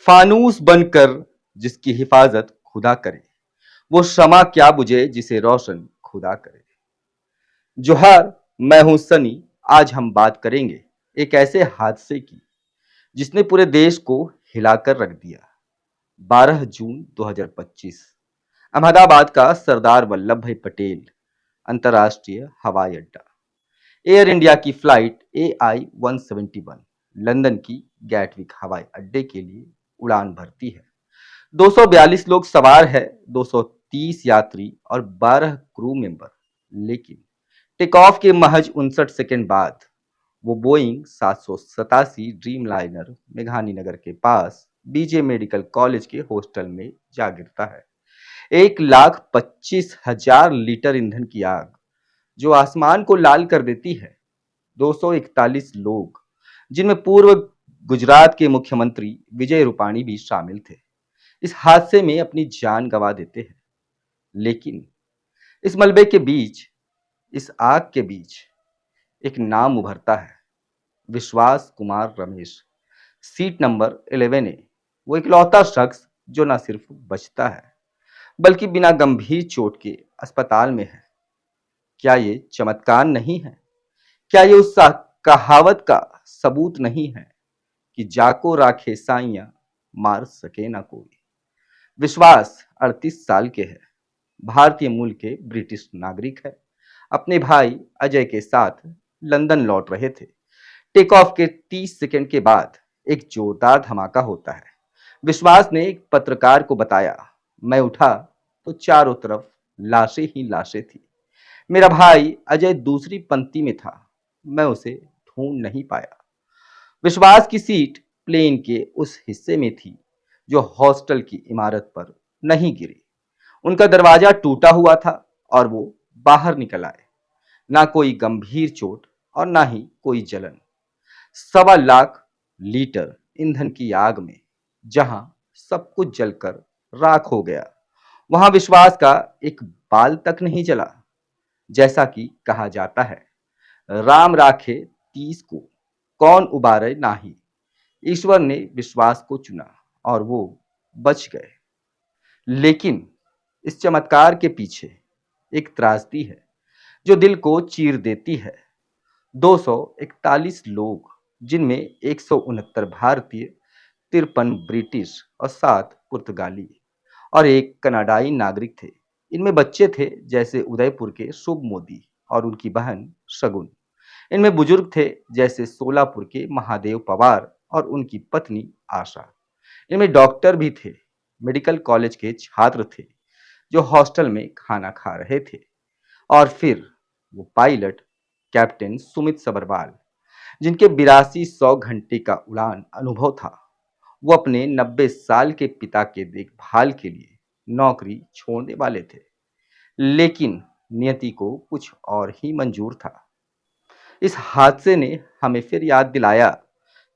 फानूस बनकर जिसकी हिफाजत खुदा करे, वो शमा क्या बुझे जिसे रोशन खुदा करे। जोहार, मैं हूं सनी। आज हम बात करेंगे एक ऐसे हादसे की जिसने पूरे देश को हिलाकर रख दिया। 12 जून 2025, अहमदाबाद का सरदार वल्लभ भाई पटेल अंतर्राष्ट्रीय हवाई अड्डा। एयर इंडिया की फ्लाइट AI-171 लंदन की गैटविक हवाई अड्डे के लिए उड़ान भरती है। 242 लोग सवार है, 230 यात्री और 12 क्रू मेंबर। लेकिन टेक ऑफ के महज 59 सेकंड बाद वो बोइंग 787 ड्रीम लाइनर मेघानी नगर के पास बीजे मेडिकल कॉलेज के हॉस्टल में जा गिरता है। 1,25,000 लीटर ईंधन की आग जो आसमान को लाल कर देती है। 241 लोग, जिनमें पूर्व गुजरात के मुख्यमंत्री विजय रूपाणी भी शामिल थे, इस हादसे में अपनी जान गंवा देते हैं। लेकिन इस मलबे के बीच, इस आग के बीच एक नाम उभरता है, विश्वास Kumar Ramesh. Seat number 11A। वो इकलौता शख्स जो न सिर्फ बचता है बल्कि बिना गंभीर चोट के अस्पताल में है। क्या ये चमत्कार नहीं है? क्या ये उस कहावत का सबूत नहीं है कि जाको राखे साइया, मार सके ना कोई। विश्वास 38 साल के है, भारतीय मूल के ब्रिटिश नागरिक है। अपने भाई अजय के साथ लंदन लौट रहे थे। टेक ऑफ के 30 सेकंड के बाद एक जोरदार धमाका होता है। विश्वास ने एक पत्रकार को बताया, मैं उठा तो चारों तरफ लाशें ही लाशें थी। मेरा भाई अजय दूसरी पंक्ति में था, मैं उसे ढूंढ नहीं पाया। विश्वास की सीट प्लेन के उस हिस्से में थी जो हॉस्टल की इमारत पर नहीं गिरी। उनका दरवाजा टूटा हुआ था और वो बाहर निकल आए। ना कोई गंभीर चोट और ना ही कोई जलन। 1.25 लीटर ईंधन की आग में जहां सब कुछ जलकर राख हो गया, वहां विश्वास का एक बाल तक नहीं जला। जैसा कि कहा जाता है, राम राखे 30 को, कौन उबारे नाही। ईश्वर ने विश्वास को चुना और वो बच गए। लेकिन इस चमत्कार के पीछे एक त्रासदी है जो दिल को चीर देती है। 241 लोग, जिनमें 169 भारतीय, 53 ब्रिटिश और 7 पुर्तगाली और एक कनाडाई नागरिक थे। इनमें बच्चे थे, जैसे उदयपुर के शुभ मोदी और उनकी बहन शगुन। इनमें बुजुर्ग थे, जैसे सोलापुर के महादेव पवार और उनकी पत्नी आशा। इनमें डॉक्टर भी थे, मेडिकल कॉलेज के छात्र थे जो हॉस्टल में खाना खा रहे थे। और फिर वो पायलट कैप्टन सुमित सबरवाल, जिनके 8200 घंटे का उड़ान अनुभव था। वो अपने 90 साल के पिता के देखभाल के लिए नौकरी छोड़ने वाले थे। लेकिन नियति को कुछ और ही मंजूर था। इस हादसे ने हमें फिर याद दिलाया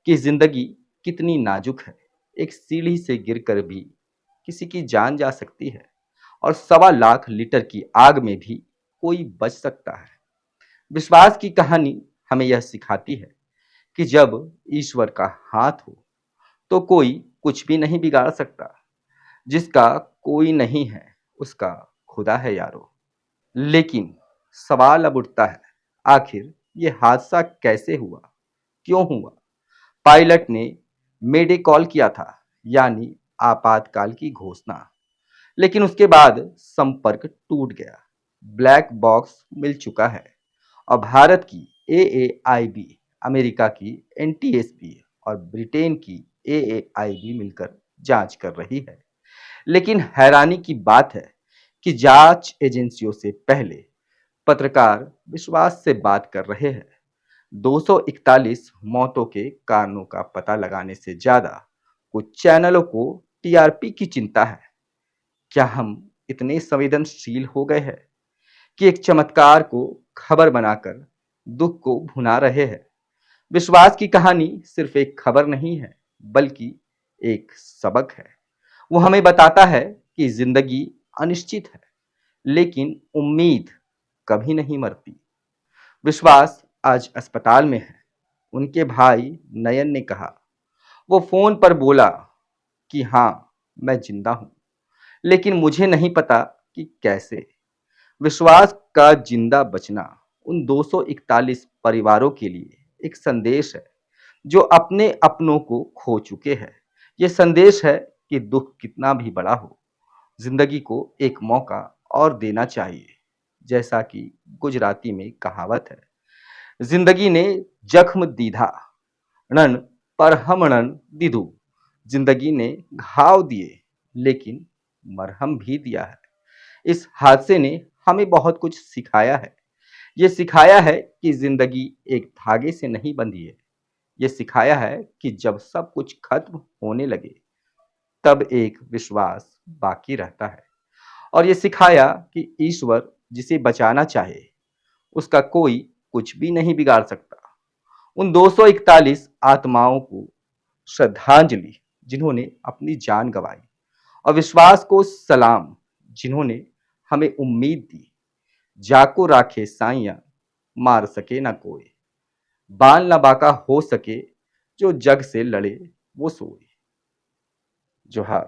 कि जिंदगी कितनी नाजुक है। एक सीढ़ी से गिरकर भी किसी की जान जा सकती है और 1.25 लीटर की आग में भी कोई बच सकता है। विश्वास की कहानी हमें यह सिखाती है कि जब ईश्वर का हाथ हो तो कोई कुछ भी नहीं बिगाड़ सकता। जिसका कोई नहीं है उसका खुदा है यारो। लेकिन सवाल अब उठता है, आखिर ये हादसा कैसे हुआ, क्यों हुआ? पायलट ने मेडे कॉल किया था, यानी आपातकाल की घोषणा, लेकिन उसके बाद संपर्क टूट गया। ब्लैक बॉक्स मिल चुका है और भारत की AAIB, अमेरिका की NTSB और ब्रिटेन की AAIB मिलकर जांच कर रही है। लेकिन हैरानी की बात है कि जांच एजेंसियों से पहले पत्रकार विश्वास से बात कर रहे हैं। 241 मौतों के कारणों का पता लगाने से ज्यादा कुछ चैनलों को TRP की चिंता है। क्या हम इतने संवेदनशील हो गए हैं कि एक चमत्कार को खबर बनाकर दुख को भुना रहे हैं? विश्वास की कहानी सिर्फ एक खबर नहीं है, बल्कि एक सबक है। वो हमें बताता है कि जिंदगी अनिश्चित है, लेकिन उम्मीद कभी नहीं मरती। विश्वास आज अस्पताल में है। उनके भाई नयन ने कहा, वो फोन पर बोला, कि हाँ, मैं जिंदा हूं, लेकिन मुझे नहीं पता कि कैसे। विश्वास का जिंदा बचना उन 241 परिवारों के लिए एक संदेश है जो अपने अपनों को खो चुके हैं। ये संदेश है कि दुख कितना भी बड़ा हो, जिंदगी को एक मौका और देना चाहिए। जैसा कि गुजराती में कहावत है, जिंदगी ने जख्म दीधा, रण पर हम रण दीधु। जिंदगी ने घाव दिए, लेकिन मरहम भी दिया है। इस हादसे ने हमें बहुत कुछ सिखाया है। ये सिखाया है कि जिंदगी एक धागे से नहीं बंधी है। ये सिखाया है कि जब सब कुछ खत्म होने लगे, तब एक विश्वास बाकी रहता है। और ये सिखाया कि ईश्वर जिसे बचाना चाहे, उसका कोई कुछ भी नहीं बिगाड़ सकता। उन 241 आत्माओं को श्रद्धांजलि, जिन्होंने अपनी जान गंवाई, और विश्वास को सलाम, जिन्होंने हमें उम्मीद दी। जाको राखे साइयां, मार सके ना कोई, बाल ना बाका हो सके, जो जग से लड़े वो सोए। जोहार।